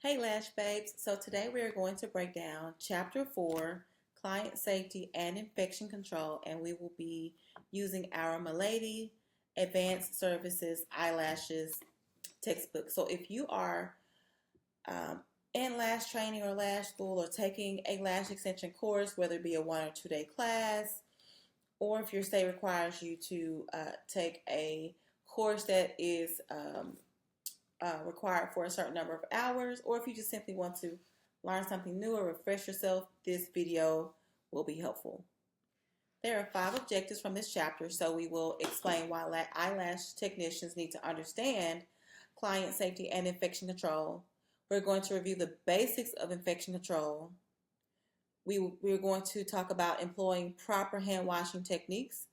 Hey Lash Babes, so today we are going to break down Chapter 4, Client Safety and Infection Control, and we will be using our Milady Advanced Services Eyelashes textbook. So if you are in lash training or lash school or taking a lash extension course, whether it be a 1 or 2 day class, or if your state requires you to take a course that is required for a certain number of hours, or if you just simply want to learn something new or refresh yourself, this video will be helpful. There are 5 objectives from this chapter, so we will explain why eyelash technicians need to understand client safety and infection control. We're going to review the basics of infection control. We're going to talk about employing proper hand washing techniques,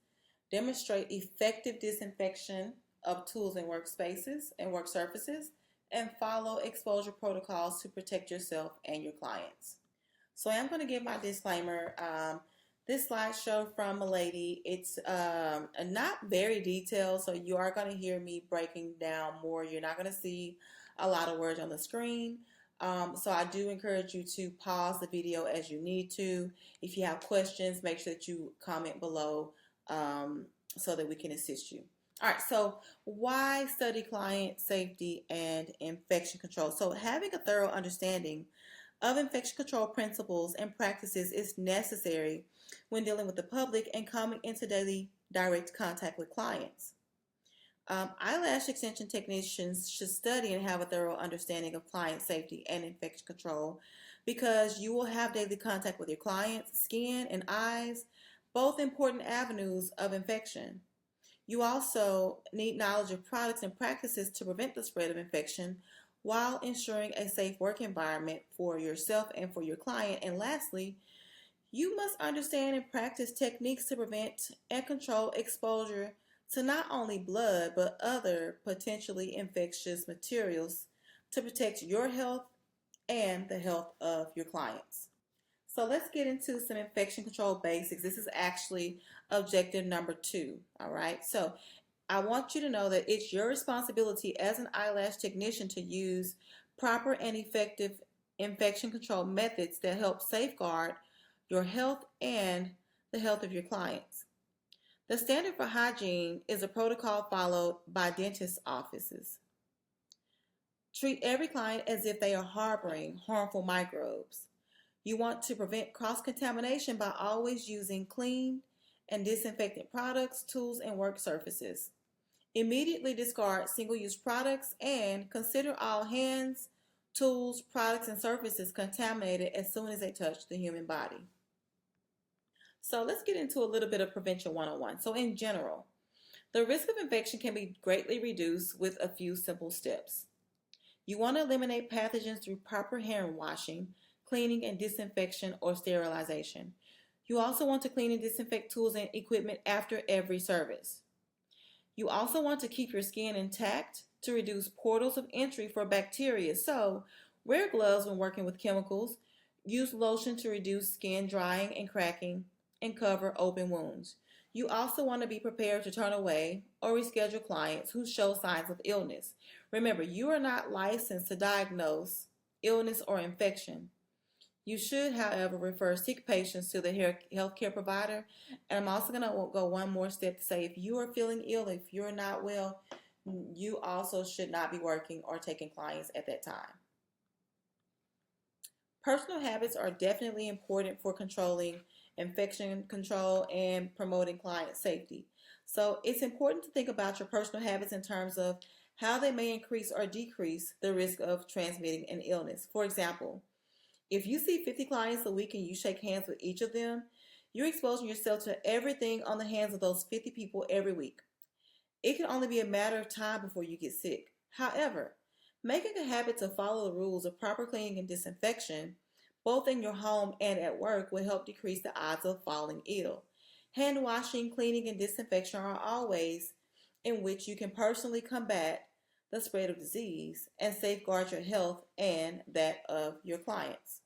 demonstrate effective disinfection of tools and workspaces and work surfaces, and follow exposure protocols to protect yourself and your clients. So I'm going to give my disclaimer. This slideshow from Milady, it's not very detailed, so you are going to hear me breaking down more. You're not going to see a lot of words on the screen. So I do encourage you to pause the video as you need to. If you have questions, make sure that you comment below so that we can assist you. All right, so why study client safety and infection control? So having a thorough understanding of infection control principles and practices is necessary when dealing with the public and coming into daily direct contact with clients. Eyelash extension technicians should study and have a thorough understanding of client safety and infection control because you will have daily contact with your clients' skin and eyes, both important avenues of infection. You also need knowledge of products and practices to prevent the spread of infection while ensuring a safe work environment for yourself and for your client. And lastly, you must understand and practice techniques to prevent and control exposure to not only blood but other potentially infectious materials to protect your health and the health of your clients. So let's get into some infection control basics. This is actually objective number 2, all right? So I want you to know that it's your responsibility as an eyelash technician to use proper and effective infection control methods that help safeguard your health and the health of your clients. The standard for hygiene is a protocol followed by dentist offices. Treat every client as if they are harboring harmful microbes. You want to prevent cross-contamination by always using clean and disinfectant products, tools, and work surfaces. Immediately discard single-use products and consider all hands, tools, products, and surfaces contaminated as soon as they touch the human body. So let's get into a little bit of prevention 101. So in general, the risk of infection can be greatly reduced with a few simple steps. You want to eliminate pathogens through proper hand washing, cleaning and disinfection or sterilization. You also want to clean and disinfect tools and equipment after every service. You also want to keep your skin intact to reduce portals of entry for bacteria. So wear gloves when working with chemicals, use lotion to reduce skin drying and cracking, and cover open wounds. You also want to be prepared to turn away or reschedule clients who show signs of illness. Remember, you are not licensed to diagnose illness or infection. You should, however, refer sick patients to the healthcare provider. And I'm also going to go one more step to say if you are feeling ill, if you're not well, you also should not be working or taking clients at that time. Personal habits are definitely important for controlling infection control and promoting client safety. So it's important to think about your personal habits in terms of how they may increase or decrease the risk of transmitting an illness. For example, if you see 50 clients a week and you shake hands with each of them, you're exposing yourself to everything on the hands of those 50 people every week. It can only be a matter of time before you get sick. However, making a habit to follow the rules of proper cleaning and disinfection, both in your home and at work, will help decrease the odds of falling ill. Hand washing, cleaning, and disinfection are all ways in which you can personally combat the spread of disease and safeguard your health and that of your clients.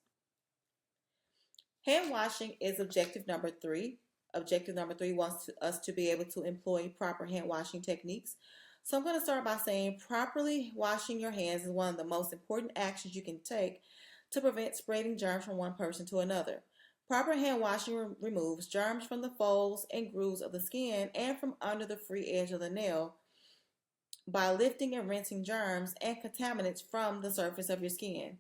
Hand washing is objective number 3. Objective number 3 wants us to be able to employ proper hand washing techniques. So I'm going to start by saying properly washing your hands is one of the most important actions you can take to prevent spreading germs from one person to another. Proper hand washing removes germs from the folds and grooves of the skin and from under the free edge of the nail by lifting and rinsing germs and contaminants from the surface of your skin.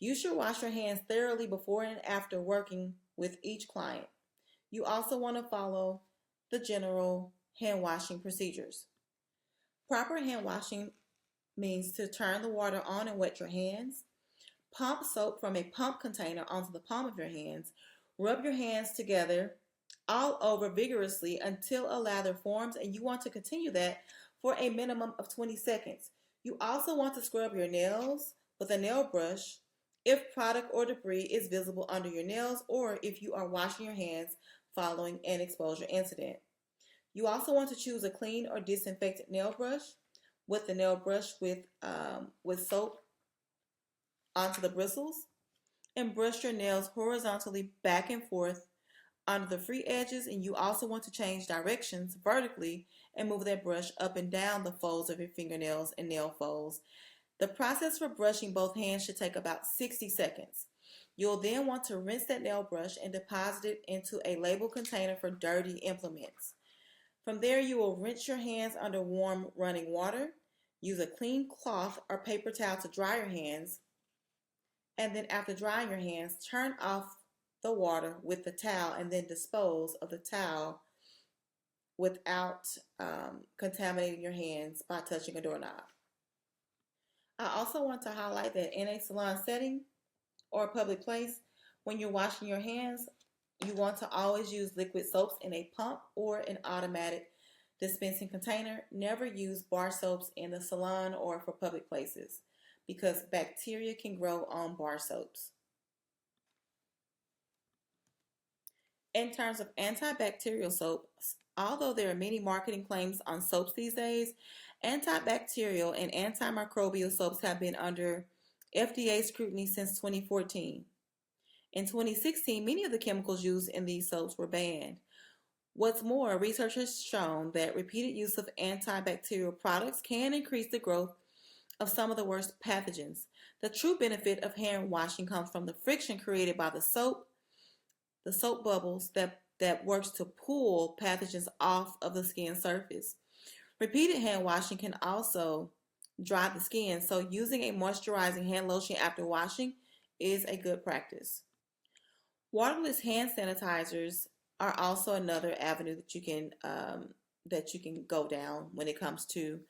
You should wash your hands thoroughly before and after working with each client. You also want to follow the general hand washing procedures. Proper hand washing means to turn the water on and wet your hands. Pump soap from a pump container onto the palm of your hands. Rub your hands together all over vigorously until a lather forms, and you want to continue that for a minimum of 20 seconds. You also want to scrub your nails with a nail brush if product or debris is visible under your nails or if you are washing your hands following an exposure incident. You also want to choose a clean or disinfected nail brush with the nail brush with soap onto the bristles, and brush your nails horizontally back and forth under the free edges. And you also want to change directions vertically and move that brush up and down the folds of your fingernails and nail folds. The process for brushing both hands should take about 60 seconds. You'll then want to rinse that nail brush and deposit it into a labeled container for dirty implements. From there, you will rinse your hands under warm running water. Use a clean cloth or paper towel to dry your hands. And then after drying your hands, turn off the water with the towel and then dispose of the towel without contaminating your hands by touching a doorknob. I also want to highlight that in a salon setting or a public place, when you're washing your hands, you want to always use liquid soaps in a pump or an automatic dispensing container. Never use bar soaps in the salon or for public places because bacteria can grow on bar soaps. In terms of antibacterial soaps, although there are many marketing claims on soaps these days, antibacterial and antimicrobial soaps have been under FDA scrutiny since 2014. In 2016, many of the chemicals used in these soaps were banned. What's more, research has shown that repeated use of antibacterial products can increase the growth of some of the worst pathogens. The true benefit of hand washing comes from the friction created by the soap bubbles that works to pull pathogens off of the skin surface. Repeated hand washing can also dry the skin, so using a moisturizing hand lotion after washing is a good practice. Waterless hand sanitizers are also another avenue that you can go down when it comes to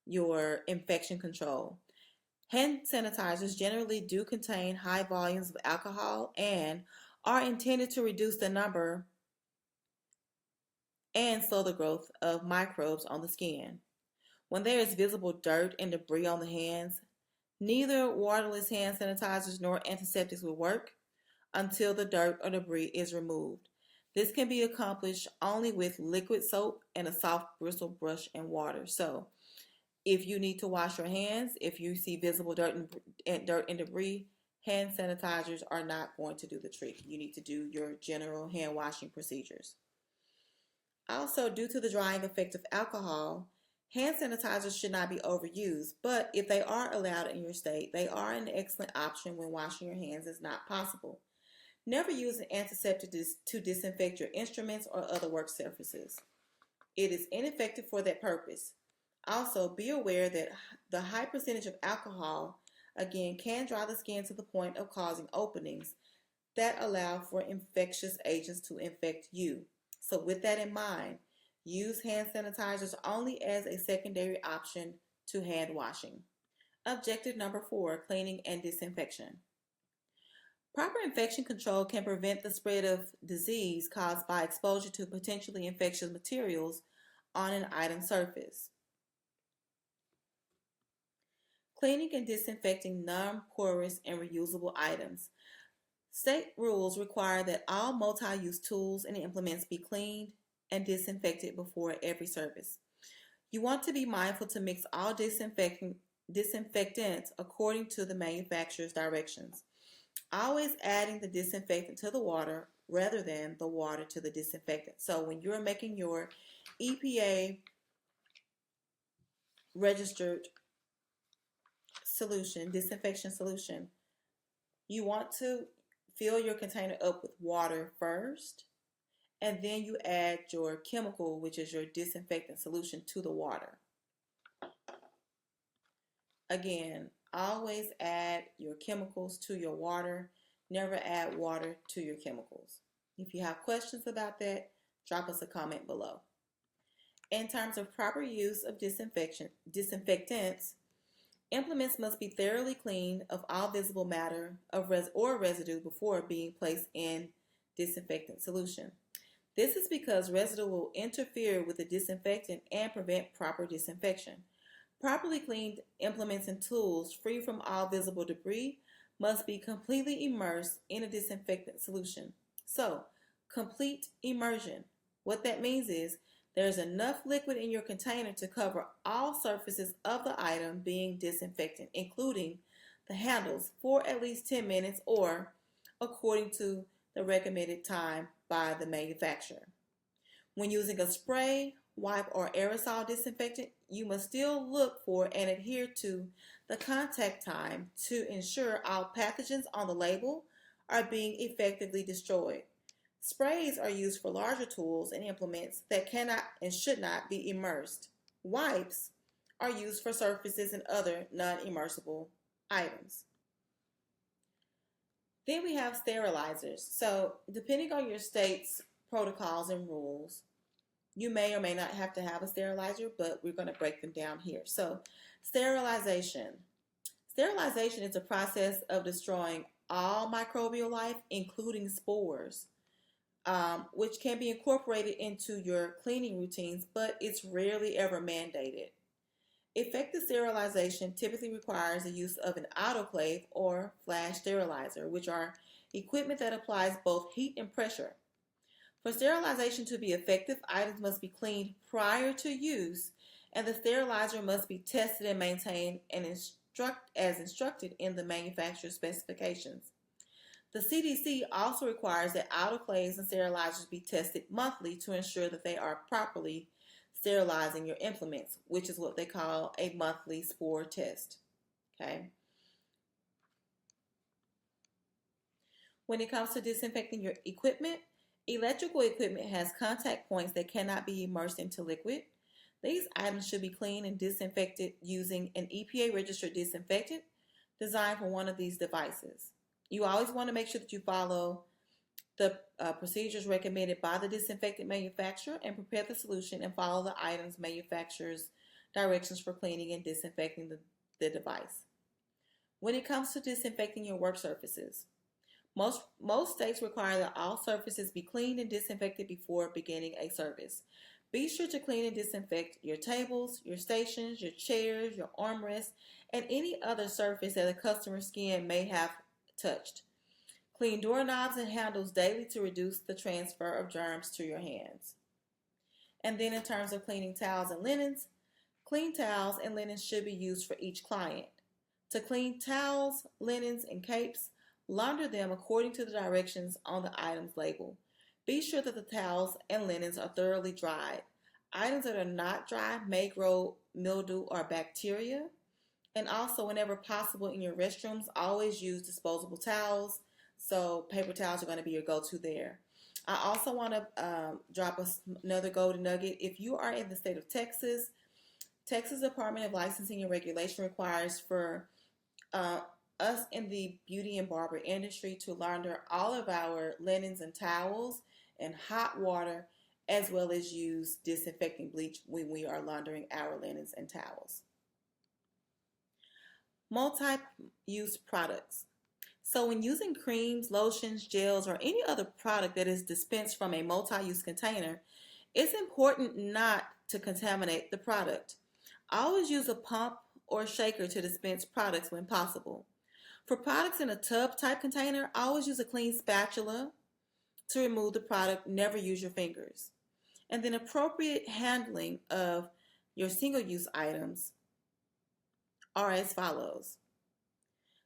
your infection control. Hand sanitizers generally do contain high volumes of alcohol and are intended to reduce the number and slow the growth of microbes on the skin. When there is visible dirt and debris on the hands, neither waterless hand sanitizers nor antiseptics will work until the dirt or debris is removed. This can be accomplished only with liquid soap and a soft bristle brush and water. So, if you need to wash your hands, if you see visible dirt and debris, hand sanitizers are not going to do the trick. You need to do your general hand washing procedures. Also, due to the drying effect of alcohol, hand sanitizers should not be overused, but if they are allowed in your state, they are an excellent option when washing your hands is not possible. Never use an antiseptic to disinfect your instruments or other work surfaces. It is ineffective for that purpose. Also, be aware that the high percentage of alcohol, again, can dry the skin to the point of causing openings that allow for infectious agents to infect you. So with that in mind, use hand sanitizers only as a secondary option to hand washing. Objective number 4, cleaning and disinfection. Proper infection control can prevent the spread of disease caused by exposure to potentially infectious materials on an item surface. Cleaning and disinfecting non-porous and reusable items. State rules require that all multi-use tools and implements be cleaned and disinfected before every service. You want to be mindful to mix all disinfectants according to the manufacturer's directions. Always adding the disinfectant to the water rather than the water to the disinfectant. So when you're making your EPA registered solution, disinfection solution, you want to fill your container up with water first, and then you add your chemical, which is your disinfectant solution, to the water. Again, always add your chemicals to your water. Never add water to your chemicals. If you have questions about that, drop us a comment below. In terms of proper use of disinfectants, implements must be thoroughly cleaned of all visible matter or residue before being placed in disinfectant solution. This is because residue will interfere with the disinfectant and prevent proper disinfection. Properly cleaned implements and tools, free from all visible debris, must be completely immersed in a disinfectant solution. So, complete immersion. What that means is there's enough liquid in your container to cover all surfaces of the item being disinfected, including the handles, for at least 10 minutes or according to the recommended time by the manufacturer. When using a spray, wipe, or aerosol disinfectant, you must still look for and adhere to the contact time to ensure all pathogens on the label are being effectively destroyed. Sprays are used for larger tools and implements that cannot and should not be immersed. Wipes are used for surfaces and other non-immersible items. Then we have sterilizers. So, depending on your state's protocols and rules, you may or may not have to have a sterilizer, but we're going to break them down here. So, sterilization. Sterilization is a process of destroying all microbial life, including spores, which can be incorporated into your cleaning routines, but it's rarely ever mandated. Effective sterilization typically requires the use of an autoclave or flash sterilizer, which are equipment that applies both heat and pressure. For sterilization to be effective, items must be cleaned prior to use, and the sterilizer must be tested and maintained and as instructed in the manufacturer's specifications. The CDC also requires that autoclaves and sterilizers be tested monthly to ensure that they are properly sterilizing your implements, which is what they call a monthly spore test. Okay. When it comes to disinfecting your equipment, electrical equipment has contact points that cannot be immersed into liquid. These items should be cleaned and disinfected using an EPA-registered disinfectant designed for one of these devices. You always want to make sure that you follow the procedures recommended by the disinfectant manufacturer and prepare the solution and follow the item's manufacturer's directions for cleaning and disinfecting the device. When it comes to disinfecting your work surfaces, most states require that all surfaces be cleaned and disinfected before beginning a service. Be sure to clean and disinfect your tables, your stations, your chairs, your armrests, and any other surface that a customer's skin may have touched. Clean doorknobs and handles daily to reduce the transfer of germs to your hands. And then in terms of cleaning towels and linens, clean towels and linens should be used for each client. To clean towels, linens, and capes, launder them according to the directions on the item's label. Be sure that the towels and linens are thoroughly dried. Items that are not dry may grow mildew or bacteria. And also, whenever possible in your restrooms, always use disposable towels. So paper towels are going to be your go-to there. I also want to drop another golden nugget. If you are in the state of Texas, Texas Department of Licensing and Regulation requires for us in the beauty and barber industry to launder all of our linens and towels in hot water, as well as use disinfecting bleach when we are laundering our linens and towels. Multi-use products. So when using creams, lotions, gels, or any other product that is dispensed from a multi-use container, it's important not to contaminate the product. Always use a pump or shaker to dispense products when possible. For products in a tub-type container, always use a clean spatula to remove the product. Never use your fingers. And then appropriate handling of your single-use items are as follows.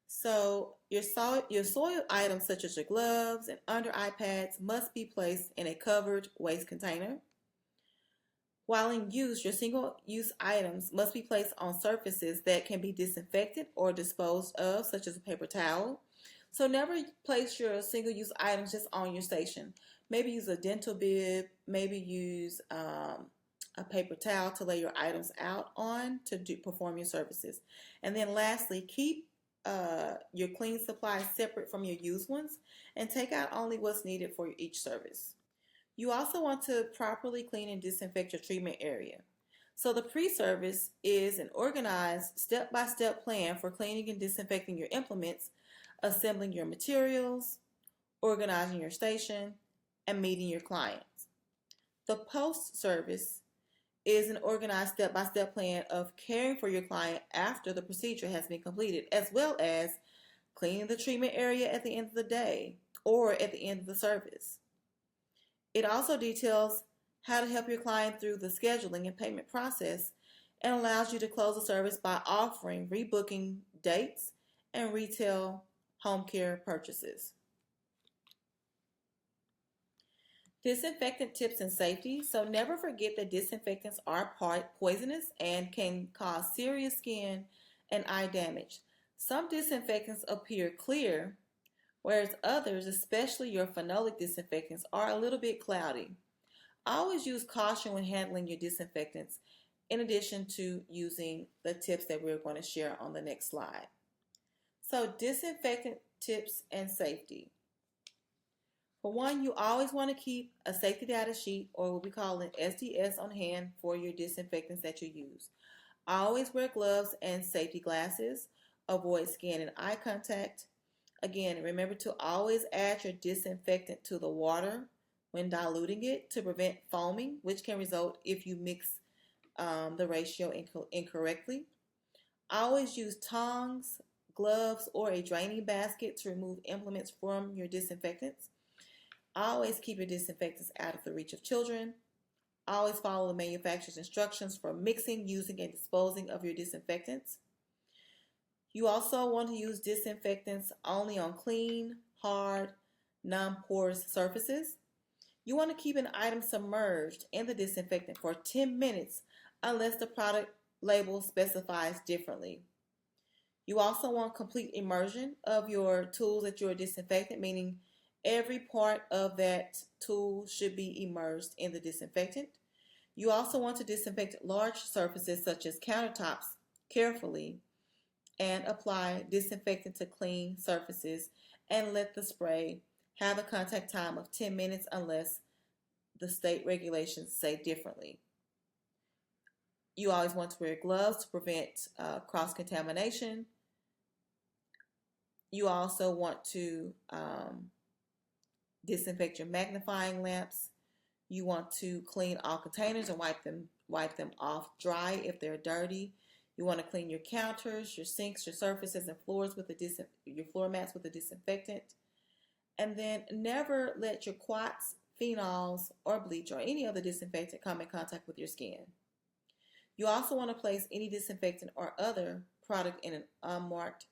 So your soiled items such as your gloves and under eye pads must be placed in a covered waste container. While in use, your single-use items must be placed on surfaces that can be disinfected or disposed of, such as a paper towel. So never place your single-use items just on your station. Maybe use a dental bib, maybe use a paper towel to lay your items out on to perform your services. And then lastly, keep your clean supplies separate from your used ones and take out only what's needed for each service. You also want to properly clean and disinfect your treatment area. So the pre-service is an organized step-by-step plan for cleaning and disinfecting your implements, assembling your materials, organizing your station, and meeting your clients. The post-service is an organized step-by-step plan of caring for your client after the procedure has been completed, as well as cleaning the treatment area at the end of the day or at the end of the service. It also details how to help your client through the scheduling and payment process and allows you to close the service by offering rebooking dates and retail home care purchases. Disinfectant tips and safety. So never forget that disinfectants are poisonous and can cause serious skin and eye damage. Some disinfectants appear clear, whereas others, especially your phenolic disinfectants, are a little bit cloudy. Always use caution when handling your disinfectants, in addition to using the tips that we're going to share on the next slide. So disinfectant tips and safety. For one, you always want to keep a safety data sheet, or what we call an SDS, on hand for your disinfectants that you use. Always wear gloves and safety glasses. Avoid skin and eye contact. Again, remember to always add your disinfectant to the water when diluting it to prevent foaming, which can result if you mix the ratio incorrectly. Always use tongs, gloves, or a draining basket to remove implements from your disinfectants. Always keep your disinfectants out of the reach of children. Always follow the manufacturer's instructions for mixing, using, and disposing of your disinfectants. You also want to use disinfectants only on clean, hard, non-porous surfaces. You want to keep an item submerged in the disinfectant for 10 minutes unless the product label specifies differently. You also want complete immersion of your tools that you are disinfecting, meaning every part of that tool should be immersed in the disinfectant. You also want to disinfect large surfaces such as countertops carefully and apply disinfectant to clean surfaces and let the spray have a contact time of 10 minutes unless the state regulations say differently. You always want to wear gloves to prevent cross-contamination. You also want to disinfect your magnifying lamps. You want to clean all containers and wipe them off dry if they're dirty. You want to clean your counters, your sinks, your surfaces, and floors with your floor mats with a disinfectant. And then never let your quats, phenols, or bleach or any other disinfectant come in contact with your skin. You also want to place any disinfectant or other product in an unmarked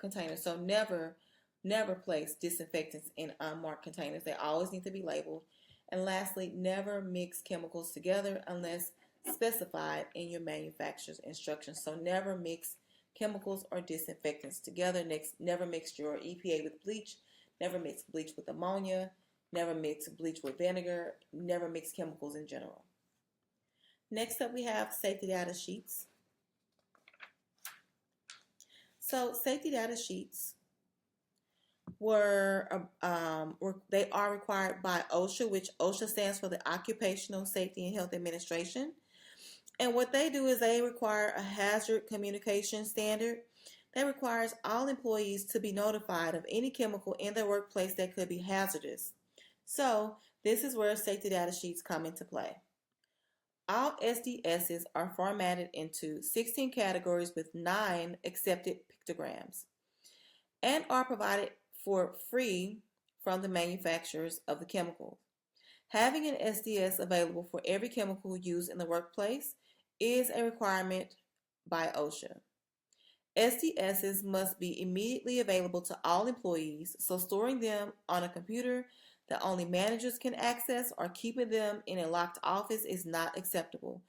container. So never place disinfectants in unmarked containers. They always need to be labeled. And lastly, never mix chemicals together unless specified in your manufacturer's instructions. So never mix chemicals or disinfectants together. Next, never mix your EPA with bleach. Never mix bleach with ammonia. Never mix bleach with vinegar. Never mix chemicals in general. Next up, we have safety data sheets. So safety data sheets they are required by OSHA, which OSHA stands for the Occupational Safety and Health Administration. And what they do is they require a hazard communication standard that requires all employees to be notified of any chemical in their workplace that could be hazardous. So this is where safety data sheets come into play. All SDSs are formatted into 16 categories with 9 accepted pictograms and are provided for free from the manufacturers of the chemical. Having an SDS available for every chemical used in the workplace is a requirement by OSHA. SDSs must be immediately available to all employees, so storing them on a computer that only managers can access or keeping them in a locked office is not acceptable.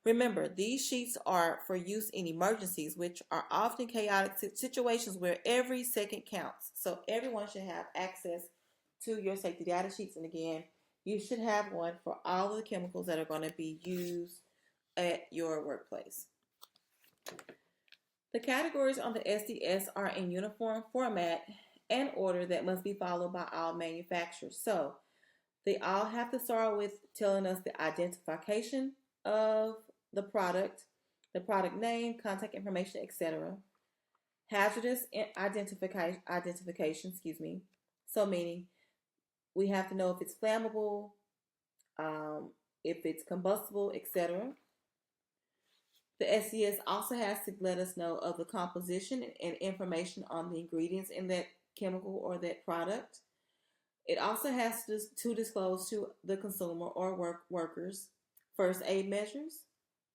Remember, these sheets are for use in emergencies, which are often chaotic situations where every second counts. So everyone should have access to your safety data sheets. And again, you should have one for all of the chemicals that are going to be used at your workplace. The categories on the SDS are in uniform format and order that must be followed by all manufacturers. So they all have to start with telling us the identification of the product name, contact information, etc. Hazardous identification, So meaning we have to know if it's flammable, if it's combustible, etc. The SDS also has to let us know of the composition and information on the ingredients in that chemical or that product. It also has to disclose to the consumer or workers first aid measures,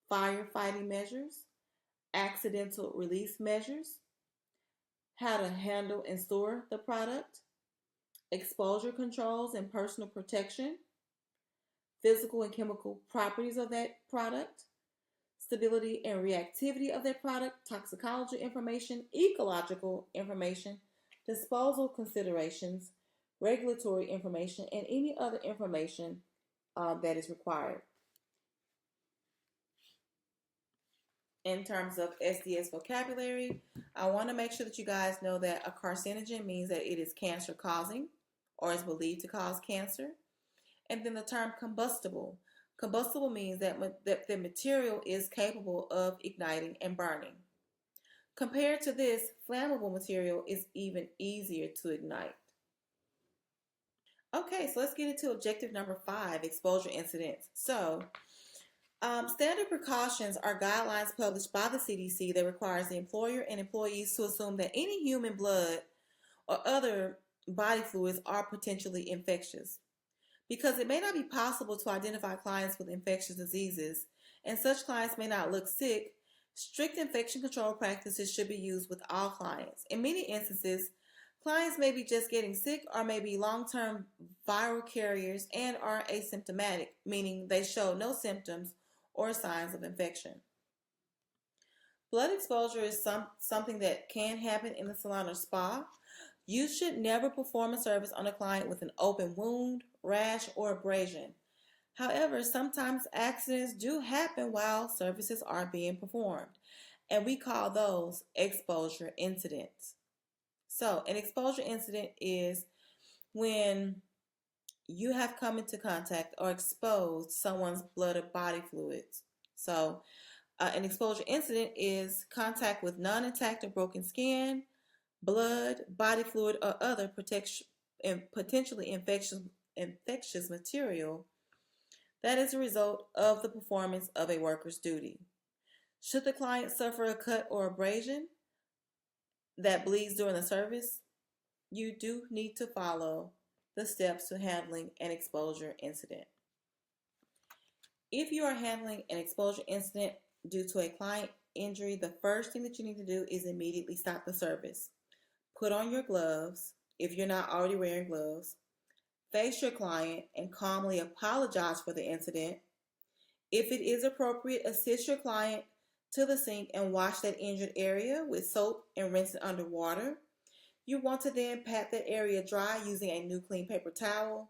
firefighting measures, accidental release measures, how to handle and store the product, exposure controls and personal protection, physical and chemical properties of that product, stability and reactivity of that product, toxicology information, ecological information, disposal considerations, regulatory information, and any other information that is required. In terms of SDS vocabulary, I want to make sure that you guys know that a carcinogen means that it is cancer causing or is believed to cause cancer. And then the term combustible. Combustible means that the material is capable of igniting and burning. Compared to this, flammable material is even easier to ignite. Okay, so let's get into objective number 5, exposure incidents. So, standard precautions are guidelines published by the CDC that requires the employer and employees to assume that any human blood or other body fluids are potentially infectious. Because it may not be possible to identify clients with infectious diseases, and such clients may not look sick, strict infection control practices should be used with all clients. In many instances, clients may be just getting sick or may be long-term viral carriers and are asymptomatic, meaning they show no symptoms or signs of infection. Blood exposure is something that can happen in the salon or spa. You should never perform a service on a client with an open wound, rash, or abrasion. However, sometimes accidents do happen while services are being performed, and we call those exposure incidents. So, an exposure incident is when you have come into contact or exposed someone's blood or body fluids. So, an exposure incident is contact with non-intact or broken skin, blood, body fluid, or other potentially infectious material that is a result of the performance of a worker's duty. Should the client suffer a cut or abrasion that bleeds during the service, you do need to follow the steps to handling an exposure incident. If you are handling an exposure incident due to a client injury, the first thing that you need to do is immediately stop the service. Put on your gloves if you're not already wearing gloves. Face your client and calmly apologize for the incident. If it is appropriate, assist your client to the sink and wash that injured area with soap and rinse it under water. You want to then pat that area dry using a new clean paper towel.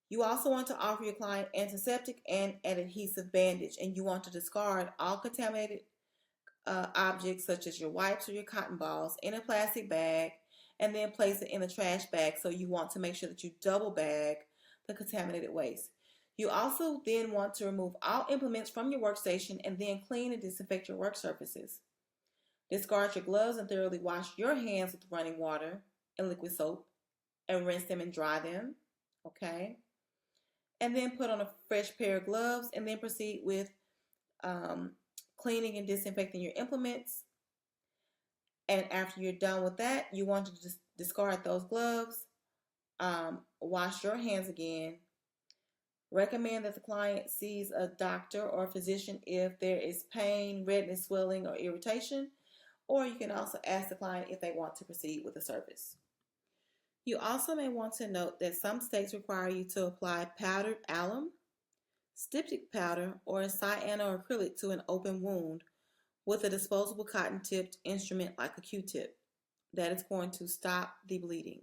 You also want to offer your client antiseptic and an adhesive bandage, and you want to discard all contaminated objects such as your wipes or your cotton balls in a plastic bag and then place it in the trash bag. So you want to make sure that you double bag the contaminated waste. You also then want to remove all implements from your workstation and then clean and disinfect your work surfaces. Discard your gloves and thoroughly wash your hands with running water and liquid soap and rinse them and dry them. Okay? And then put on a fresh pair of gloves and then proceed with cleaning and disinfecting your implements. And after you're done with that, you want to just discard those gloves, wash your hands again. Recommend that the client sees a doctor or a physician if there is pain, redness, swelling, or irritation, or you can also ask the client if they want to proceed with the service. You also may want to note that some states require you to apply powdered alum, styptic powder, or cyanoacrylate to an open wound with a disposable cotton-tipped instrument like a Q-tip. That is going to stop the bleeding.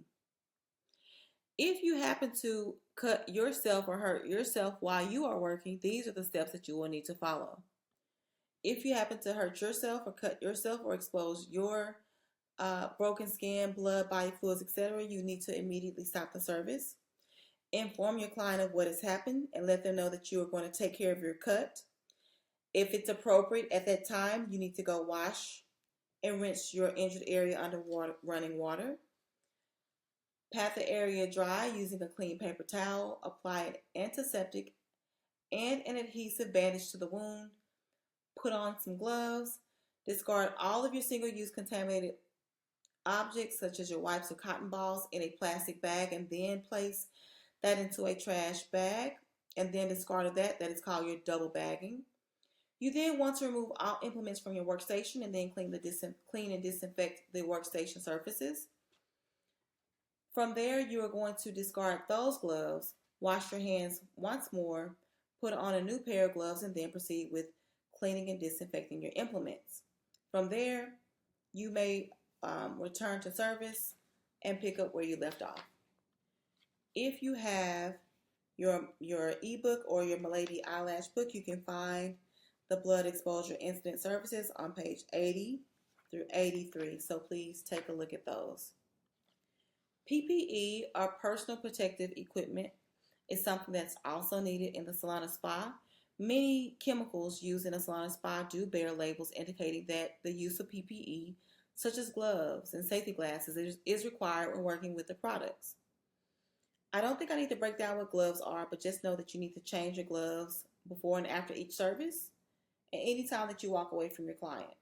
If you happen to cut yourself or hurt yourself while you are working, these are the steps that you will need to follow. If you happen to hurt yourself or cut yourself or expose your broken skin, blood, body fluids, etc., you need to immediately stop the service. Inform your client of what has happened and let them know that you are going to take care of your cut. If it's appropriate at that time, you need to go wash and rinse your injured area under running water. Pat the area dry using a clean paper towel. Apply an antiseptic and an adhesive bandage to the wound. Put on some gloves. Discard all of your single-use contaminated objects such as your wipes or cotton balls in a plastic bag and then place that into a trash bag and then discard of that. That is called your double bagging. You then want to remove all implements from your workstation and then clean and disinfect the workstation surfaces. From there, you are going to discard those gloves, wash your hands once more, put on a new pair of gloves, and then proceed with cleaning and disinfecting your implements. From there, you may return to service and pick up where you left off. If you have your ebook or your Milady Eyelash book, you can find the blood exposure incident services on page 80 through 83. So please take a look at those. PPE, or personal protective equipment, is something that's also needed in the salon or spa. Many chemicals used in a salon or spa do bear labels indicating that the use of PPE, such as gloves and safety glasses, is required when working with the products. I don't think I need to break down what gloves are, but just know that you need to change your gloves before and after each service and anytime that you walk away from your client.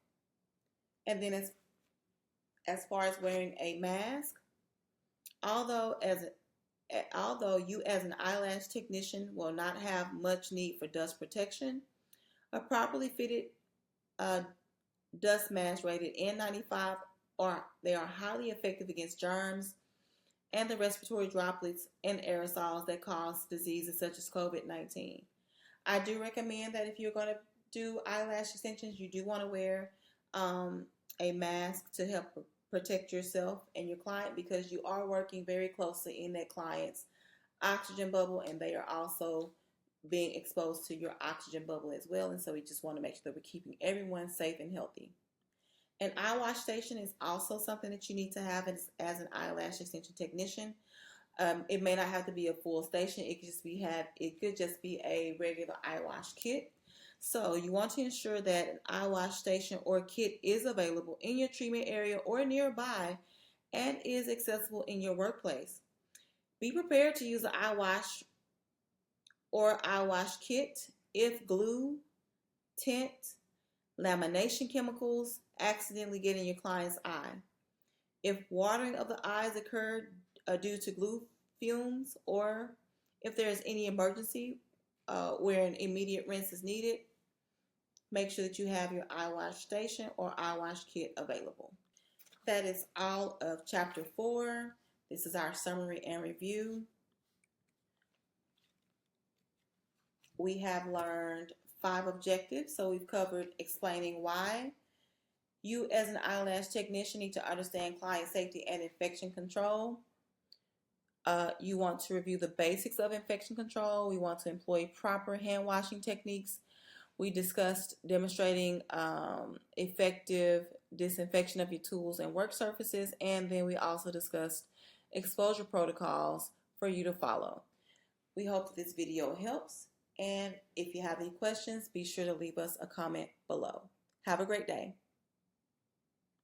And then as far as wearing a mask, although you as an eyelash technician will not have much need for dust protection, a properly fitted dust mask rated N95 they are highly effective against germs and the respiratory droplets and aerosols that cause diseases such as COVID-19. I do recommend that if you're going to do eyelash extensions, you do want to wear a mask to help protect yourself and your client, because you are working very closely in that client's oxygen bubble and they are also being exposed to your oxygen bubble as well. And so we just want to make sure that we're keeping everyone safe and healthy. An eye wash station is also something that you need to have as an eyelash extension technician. It may not have to be a full station. It could just be a regular eye wash kit. So you want to ensure that an eye wash station or kit is available in your treatment area or nearby and is accessible in your workplace. Be prepared to use an eye wash or eye wash kit if glue, tint, lamination chemicals accidentally get in your client's eye. If watering of the eyes occurred due to glue fumes, or if there is any emergency where an immediate rinse is needed, make sure that you have your eye wash station or eye wash kit available. That is all of Chapter 4. This is our summary and review. We have learned 5 objectives. So we've covered explaining why you as an eyelash technician need to understand client safety and infection control. You want to review the basics of infection control. We want to employ proper hand washing techniques. We discussed demonstrating effective disinfection of your tools and work surfaces, and then we also discussed exposure protocols for you to follow. We hope that this video helps, and if you have any questions, be sure to leave us a comment below. Have a great day.